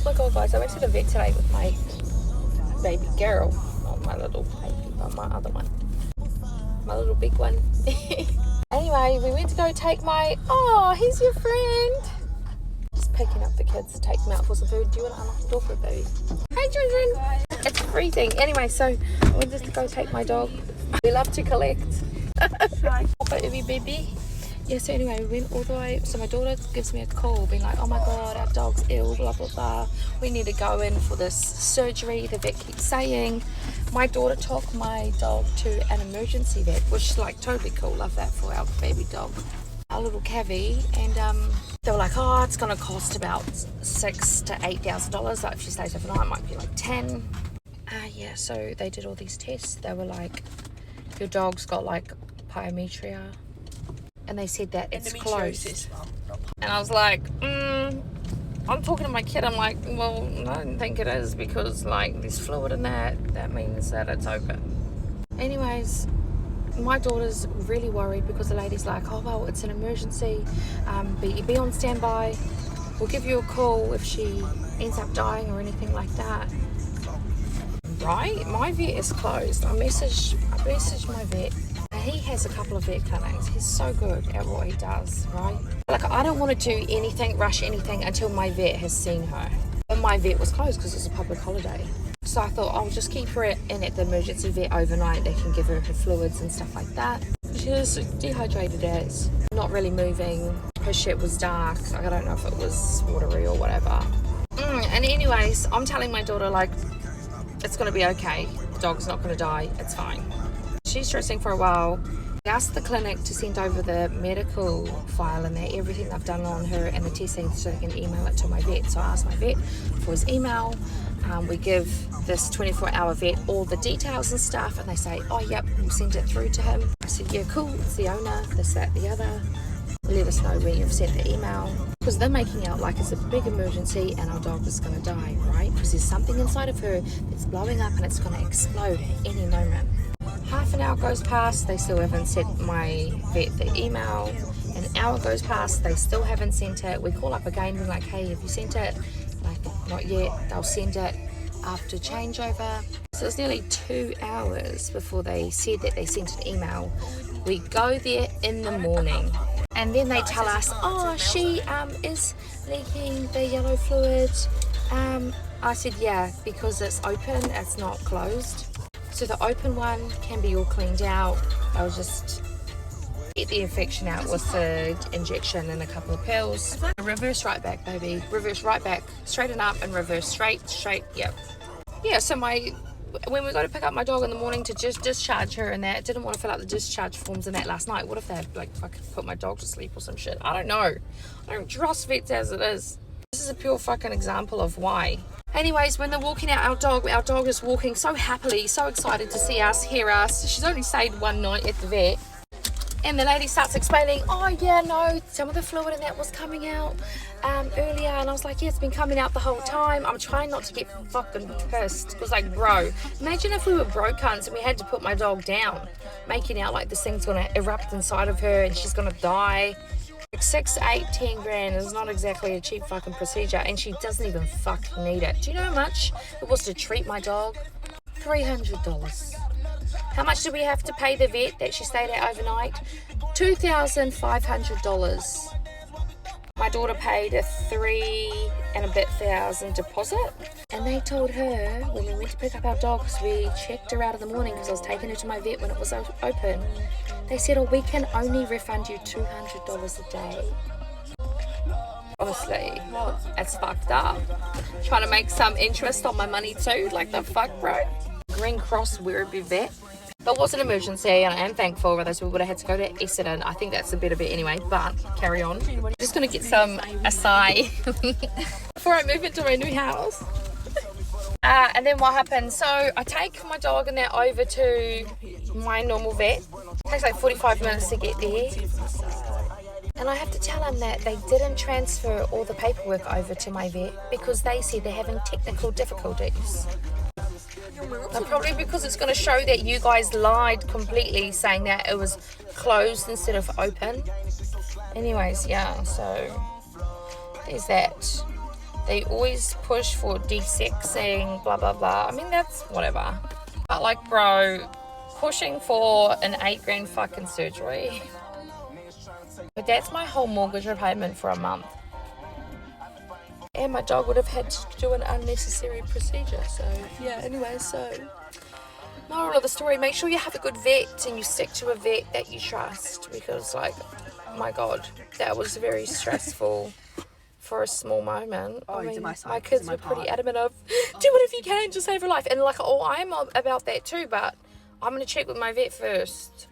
my god, guys, I went to the vet today with my baby girl. Not my little baby, but my other one. My little big one. Anyway, we went to go take my... Oh, here's your friend. Just picking up the kids to take them out for some food. Do you want to unlock the door for a baby? Hey, children. It's freezing. Anyway, so I went just to go take my dog. We love to collect. Hi. Baby. Yeah, so anyway, we went all the way. So my daughter gives me a call being like, oh my god, our dog's ill, blah blah blah, we need to go in for this surgery, the vet keeps saying. My daughter took my dog to an emergency vet, which is like totally cool. Love that for our baby dog, our little Cavi. And they were like, oh, it's gonna cost about $6,000 to $8,000. Like if she stays overnight, it might be like 10. Yeah, so they did all these tests. They were like, your dog's got like pyometria, and they said that it's closed. And I was like, I'm talking to my kid, I'm like, well, I don't think it is, because like there's fluid in that means that it's open. Anyways, my daughter's really worried because the lady's like, oh well, it's an emergency, be on standby, we'll give you a call if she ends up dying or anything like that. Right, my vet is closed. I messaged my vet. He has a couple of vet clinics. He's so good at what he does, right? Like, I don't want to do anything, rush anything until my vet has seen her. But my vet was closed because it's a public holiday. So I thought I'll just keep her in at the emergency vet overnight. They can give her fluids and stuff like that. She was dehydrated as, not really moving. Her shit was dark. Like, I don't know if it was watery or whatever. And anyways, I'm telling my daughter, like, it's going to be okay. The dog's not going to die. It's fine. She's stressing for a while. I asked the clinic to send over the medical file and everything they've done on her and the testing so they can email it to my vet. So I asked my vet for his email. We give this 24-hour vet all the details and stuff, and they say, oh yep, we'll send it through to him. I said, yeah, cool, it's the owner, this, that, the other. Let us know when you've sent the email, because they're making out like it's a big emergency and our dog is going to die, right? Because there's something inside of her that's blowing up and it's going to explode at any moment. Half an hour goes past, they still haven't sent my vet the email. An hour goes past, they still haven't sent it. We call up again, we're like, hey, have you sent it? Like, not yet. They'll send it after changeover. So it's nearly 2 hours before they said that they sent an email. We go there in the morning, and then they tell us, oh, she is leaking the yellow fluid. I said, yeah, because it's open, it's not closed. So the open one can be all cleaned out. I'll just get the infection out with the injection and a couple of pills. Reverse right back, baby. Reverse right back. Straighten up and reverse straight, yep. Yeah, so when we go to pick up my dog in the morning to just discharge her and that, didn't want to fill out the discharge forms and that last night. What if they had, like, fucking put my dog to sleep or some shit? I don't know. I don't trust vets as it is. This is a pure fucking example of why. Anyways, when they're walking out our dog is walking so happily, so excited to see us, hear us. She's only stayed one night at the vet. And the lady starts explaining, oh yeah, no, some of the fluid in that was coming out earlier. And I was like, yeah, it's been coming out the whole time. I'm trying not to get fucking pissed. It was like, bro, imagine if we were broke cunts and we had to put my dog down, making out like this thing's going to erupt inside of her and she's going to die. Like 6, 8, 10 grand is not exactly a cheap fucking procedure, and she doesn't even fucking need it. Do you know how much it was to treat my dog? $300. How much did we have to pay the vet that she stayed at overnight? $2,500. My daughter paid a $3,000 and a bit deposit, and they told her when we went to pick up our dog, because we checked her out in the morning because I was taking her to my vet when it was open. They said, oh, we can only refund you $200 a day. Honestly, that's fucked up. Trying to make some interest on my money too, like the fuck, bro. Green Cross Werribee vet. But it was an emergency, and I am thankful, otherwise we would have had to go to Essendon. I think that's a bit of it anyway, but carry on. Just going to get some acai before I move into my new house. And then what happens, so I take my dog and that over to my normal vet. It takes like 45 minutes to get there. And I have to tell them that they didn't transfer all the paperwork over to my vet because they said they're having technical difficulties. And probably because it's going to show that you guys lied completely, saying that it was closed instead of open. Anyways, yeah, so there's that. They always push for de-sexing, blah, blah, blah. I mean, that's whatever. But like, bro, pushing for an $8,000 fucking surgery. But that's my whole mortgage repayment for a month. And my dog would have had to do an unnecessary procedure. So, yeah, anyway, so... moral of the story, make sure you have a good vet and you stick to a vet that you trust. Because, like, oh my God, that was very stressful. For a small moment. I mean, my kids were pretty adamant of, do whatever you can to save her life. And like, oh, I'm about that too, but I'm going to check with my vet first.